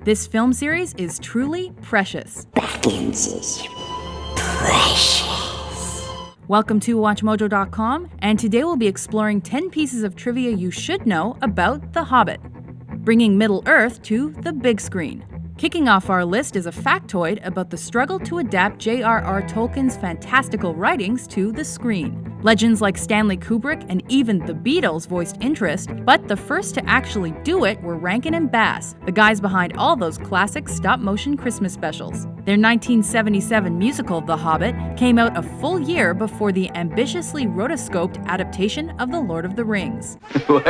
This film series is truly precious. Baggins is precious. Welcome to WatchMojo.com, and today we'll be exploring 10 pieces of trivia you should know about The Hobbit, bringing Middle-earth to the big screen. Kicking off our list is a factoid about the struggle to adapt J.R.R. Tolkien's fantastical writings to the screen. Legends like Stanley Kubrick and even the Beatles voiced interest, but the first to actually do it were Rankin and Bass, the guys behind all those classic stop-motion Christmas specials. Their 1977 musical, The Hobbit, came out a full year before the ambitiously rotoscoped adaptation of The Lord of the Rings. Well,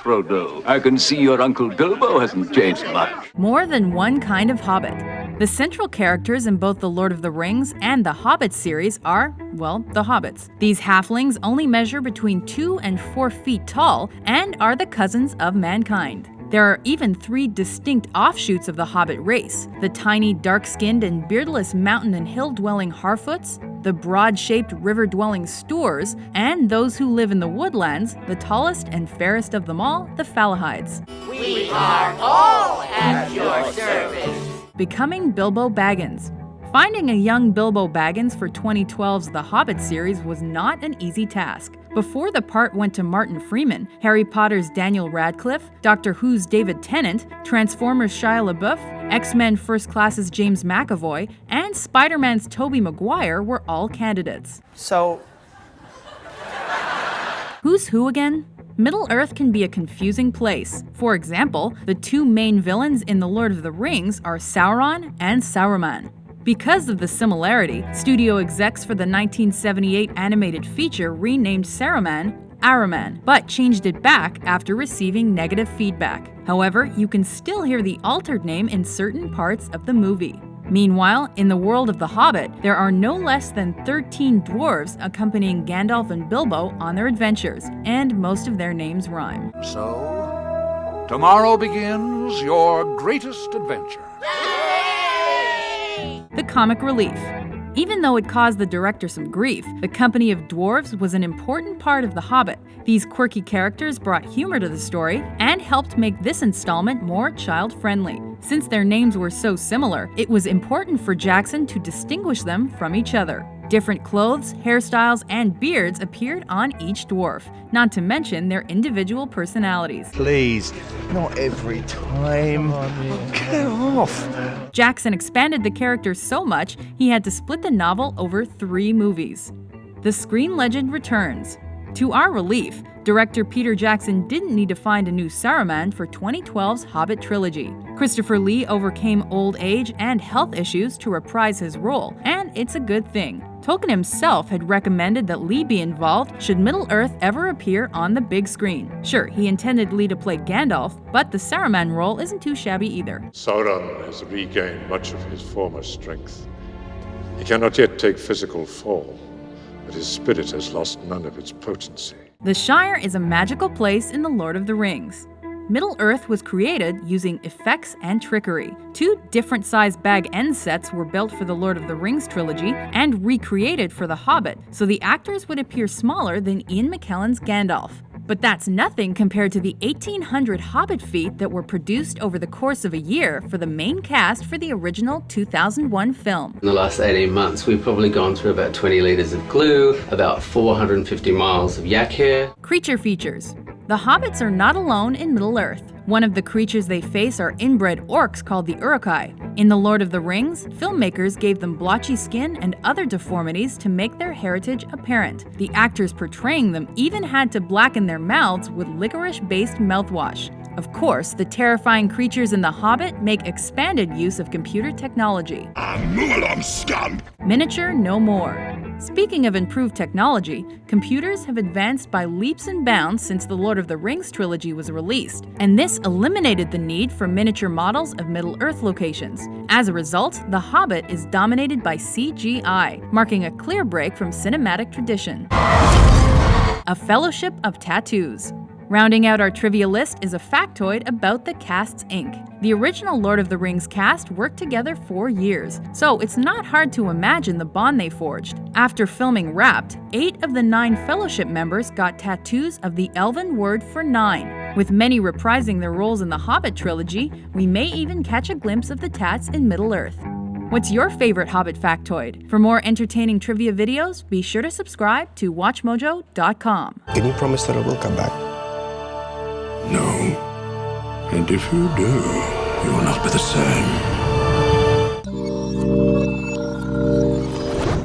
Frodo, I can see your Uncle Bilbo hasn't changed much. More than one kind of Hobbit. The central characters in both The Lord of the Rings and the Hobbit series are, well, the Hobbits. These halflings only measure between 2 and 4 feet tall and are the cousins of mankind. There are even 3 distinct offshoots of the Hobbit race: the tiny, dark-skinned and beardless mountain and hill-dwelling Harfoots, the broad-shaped river-dwelling Stoors, and those who live in the woodlands, the tallest and fairest of them all, the Falahides. We are all at your service. Becoming Bilbo Baggins. Finding a young Bilbo Baggins for 2012's The Hobbit series was not an easy task. Before the part went to Martin Freeman, Harry Potter's Daniel Radcliffe, Doctor Who's David Tennant, Transformers' Shia LaBeouf, X-Men First Class's James McAvoy, and Spider-Man's Tobey Maguire were all candidates. So, who's who again? Middle-earth can be a confusing place. For example, the 2 main villains in The Lord of the Rings are Sauron and Saruman. Because of the similarity, studio execs for the 1978 animated feature renamed Saruman Ahriman, but changed it back after receiving negative feedback. However, you can still hear the altered name in certain parts of the movie. Meanwhile, in the world of The Hobbit, there are no less than 13 dwarves accompanying Gandalf and Bilbo on their adventures, and most of their names rhyme. So, tomorrow begins your greatest adventure. The comic relief. Even though it caused the director some grief, the company of dwarves was an important part of The Hobbit. These quirky characters brought humor to the story and helped make this installment more child-friendly. Since their names were so similar, it was important for Jackson to distinguish them from each other. Different clothes, hairstyles, and beards appeared on each dwarf, not to mention their individual personalities. Please, not every time. Get off. Jackson expanded the characters so much, he had to split the novel over 3 movies. The screen legend returns. To our relief, director Peter Jackson didn't need to find a new Saruman for 2012's Hobbit trilogy. Christopher Lee overcame old age and health issues to reprise his role, and it's a good thing. Tolkien himself had recommended that Lee be involved should Middle-earth ever appear on the big screen. Sure, he intended Lee to play Gandalf, but the Saruman role isn't too shabby either. Sauron has regained much of his former strength. He cannot yet take physical form, but his spirit has lost none of its potency. The Shire is a magical place in The Lord of the Rings. Middle-earth was created using effects and trickery. 2 different-sized bag end sets were built for the Lord of the Rings trilogy and recreated for The Hobbit, so the actors would appear smaller than Ian McKellen's Gandalf. But that's nothing compared to the 1,800 Hobbit feet that were produced over the course of a year for the main cast for the original 2001 film. In the last 18 months, we've probably gone through about 20 litres of glue, about 450 miles of yak hair. Creature features. The Hobbits are not alone in Middle-earth. One of the creatures they face are inbred orcs called the Uruk-hai. In The Lord of the Rings, filmmakers gave them blotchy skin and other deformities to make their heritage apparent. The actors portraying them even had to blacken their mouths with licorice-based mouthwash. Of course, the terrifying creatures in The Hobbit make expanded use of computer technology. Miniature no more. Speaking of improved technology, computers have advanced by leaps and bounds since the Lord of the Rings trilogy was released, and this eliminated the need for miniature models of Middle-earth locations. As a result, The Hobbit is dominated by CGI, marking a clear break from cinematic tradition. A Fellowship of Tattoos. Rounding out our trivia list is a factoid about the cast's ink. The original Lord of the Rings cast worked together for years, so it's not hard to imagine the bond they forged. After filming Wrapped, 8 of the 9 Fellowship members got tattoos of the Elven word for 9. With many reprising their roles in the Hobbit trilogy, we may even catch a glimpse of the Tats in Middle-earth. What's your favorite Hobbit factoid? For more entertaining trivia videos, be sure to subscribe to WatchMojo.com. Can you promise that I will come back? No. And if you do, you will not be the same.